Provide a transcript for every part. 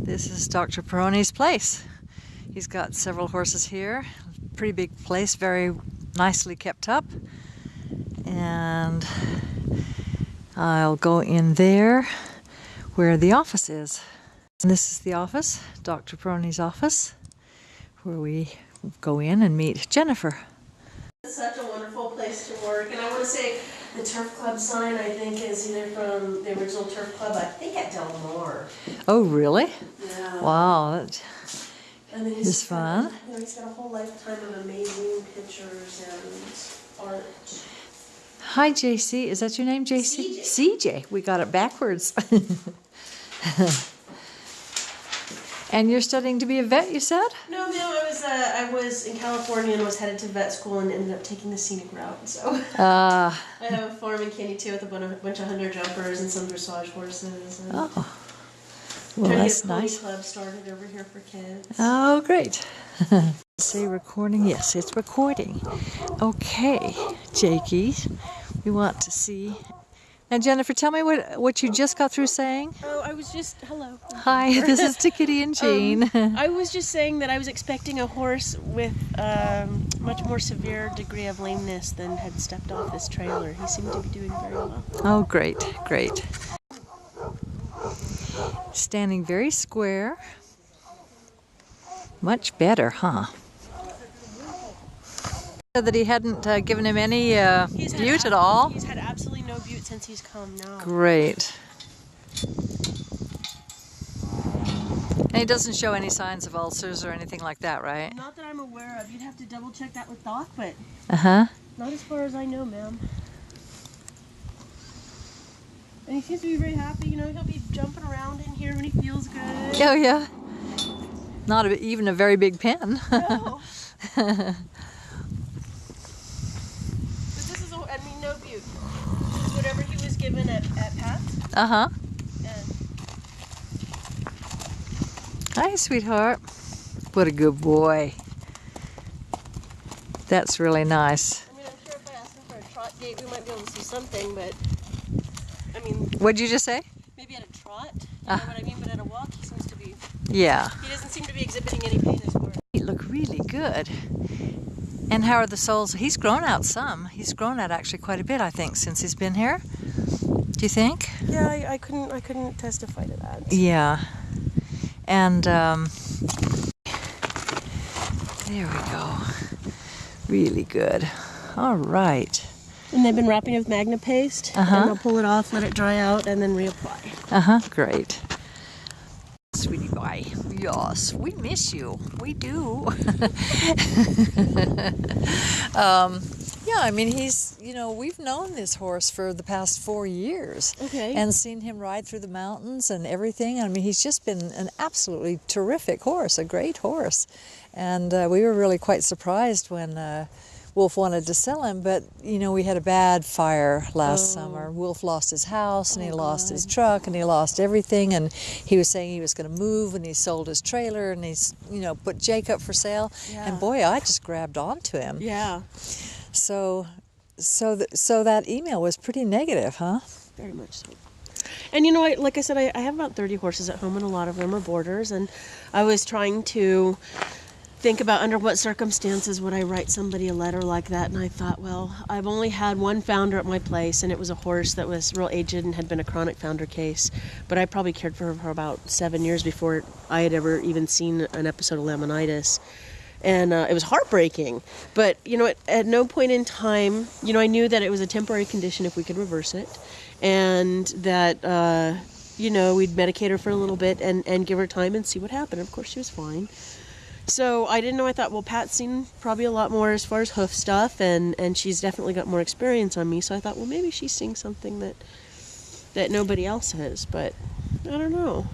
This is Dr. Pirrone's place. He's got several horses here. Pretty big place, very nicely kept up. And I'll go in there where the office is. And this is the office, Dr. Pirrone's office, where we go in and meet Jennifer. It's such a wonderful place to work, and I want to say the Turf Club sign, I think, is either from the original Turf Club, I think at Del Mar. Oh, really? Yeah. Wow, that And then is fun. He's got a whole lifetime of amazing pictures and art. Hi, JC. Is that your name, JC? CJ. We got it backwards. And you're studying to be a vet, you said? No, I was in California and was headed to vet school and ended up taking the scenic route. So I have a farm in Candy too with a bunch of hunter jumpers and some dressage horses. And Oh, well, that's nice. Club started over here for kids. Oh, great. Say recording. Yes, it's recording. Okay, Jakey, we want to see. Now, Jennifer, tell me what you just got through saying. Oh, I was just, hello. Hi, this is to Kitty and Jean. I was just saying that I was expecting a horse with much more severe degree of lameness than had stepped off this trailer. He seemed to be doing very well. Oh, great, great. Standing very square. Much better, huh? That he hadn't given him any bute at all? He's had absolutely no bute since he's come now. Great. And he doesn't show any signs of ulcers or anything like that, right? Not that I'm aware of. You'd have to double check that with Doc, but Uh-huh. not as far as I know, ma'am. And he seems to be very happy. You know, he'll be jumping around in here when he feels good. Oh, yeah. Not even a very big pen. No. No bute. This is whatever he was given at Pat's. Uh-huh. And Hi, sweetheart. What a good boy. That's really nice. I mean, I'm sure if I asked him for a trot gait, we might be able to see something, but I mean... What'd you just say? Maybe at a trot, you know what I mean? But at a walk, he seems to be... Yeah. He doesn't seem to be exhibiting any pain as far as... He look really good. And how are the soles? He's grown out some. He's grown out actually quite a bit, I think, since he's been here. Do you think? Yeah, I couldn't testify to that. Yeah. And there we go. Really good. All right. And they've been wrapping it with Magna paste. Uh-huh. And I'll pull it off, let it dry out, and then reapply. Uh-huh. Great. Sweetie boy. Yes, we miss you. We do. Yeah, I mean, he's, you know, we've known this horse for the past 4 years. Okay. And seen him ride through the mountains and everything. I mean, he's just been an absolutely terrific horse, a great horse. And we were really quite surprised when Wolf wanted to sell him, but, you know, we had a bad fire last summer. Wolf lost his house, and he lost his truck, and he lost everything, and he was saying he was going to move, and he sold his trailer, and he's, you know, put Jake up for sale. Yeah. And boy, I just grabbed onto him. Yeah. So that email was pretty negative, huh? Very much so. And you know, like I said, I have about 30 horses at home, and a lot of them are boarders, and I was trying to think about under what circumstances would I write somebody a letter like that, and I thought, well, I've only had one founder at my place, and it was a horse that was real aged and had been a chronic founder case, but I probably cared for her for about 7 years before I had ever even seen an episode of laminitis. And it was heartbreaking, but you know, at no point in time, you know, I knew that it was a temporary condition if we could reverse it, and that you know, we'd medicate her for a little bit and give her time and see what happened. Of course, she was fine. So I didn't know. I thought, well, Pat's seen probably a lot more as far as hoof stuff, and she's definitely got more experience on me. So I thought, well, maybe she's seeing something that nobody else has. But I don't know.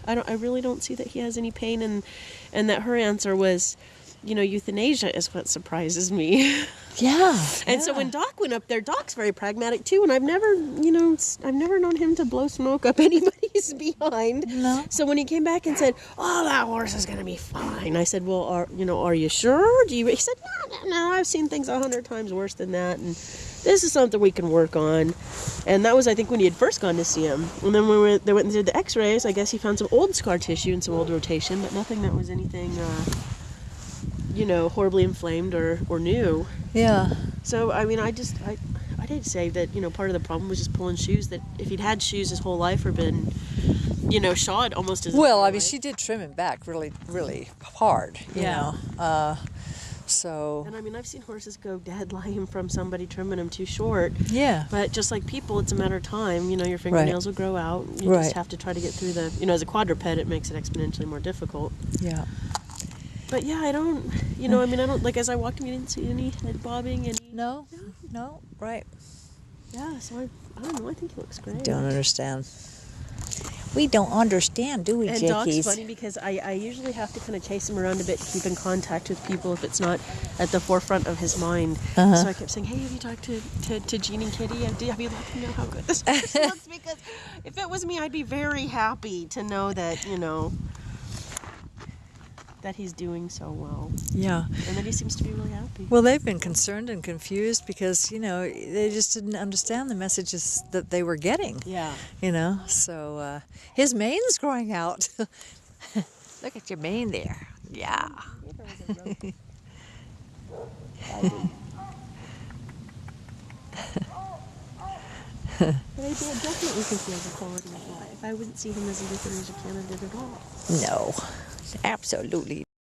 I really don't see that he has any pain, and that her answer was, you know, euthanasia is what surprises me. Yeah. And so when Doc went up there, Doc's very pragmatic too, and I've never known him to blow smoke up anybody's behind. No. So when he came back and said, "Oh, that horse is gonna be fine," I said, "Well, are you sure? He said, "No, I've seen things 100 times worse than that." And this is something we can work on. And that was, I think, when he had first gone to see him. And then when they went and did the x-rays, I guess he found some old scar tissue and some old rotation, but nothing that was anything, horribly inflamed or new. Yeah. So, I mean, I did say that, part of the problem was just pulling shoes, that if he'd had shoes his whole life or been, shod almost as Well, I mean, life. she did trim him back really, really hard, you know. So. And I mean, I've seen horses go dead lame from somebody trimming them too short. Yeah. But just like people, it's a matter of time. Your fingernails will grow out. You just have to try to get through the, as a quadruped, it makes it exponentially more difficult. Yeah. But yeah, I don't, I don't, like, as I walked him, you didn't see any head bobbing, No, right. Yeah, so I don't know, I think he looks great. Don't understand. We don't understand, do we, And Jackies? Doc's funny because I usually have to kind of chase him around a bit to keep in contact with people if it's not at the forefront of his mind. So I kept saying, hey, have you talked to Jean and Kitty? Have you let them know how good this person looks? Because if it was me, I'd be very happy to know that, that he's doing so well. Yeah. And that he seems to be really happy. Well, they've been concerned and confused because, they just didn't understand the messages that they were getting. Yeah. So his mane's growing out. Look at your mane there. Yeah. But I definitely think he has a quality of life. I wouldn't see him as a euthanasia candidate at all. No, absolutely.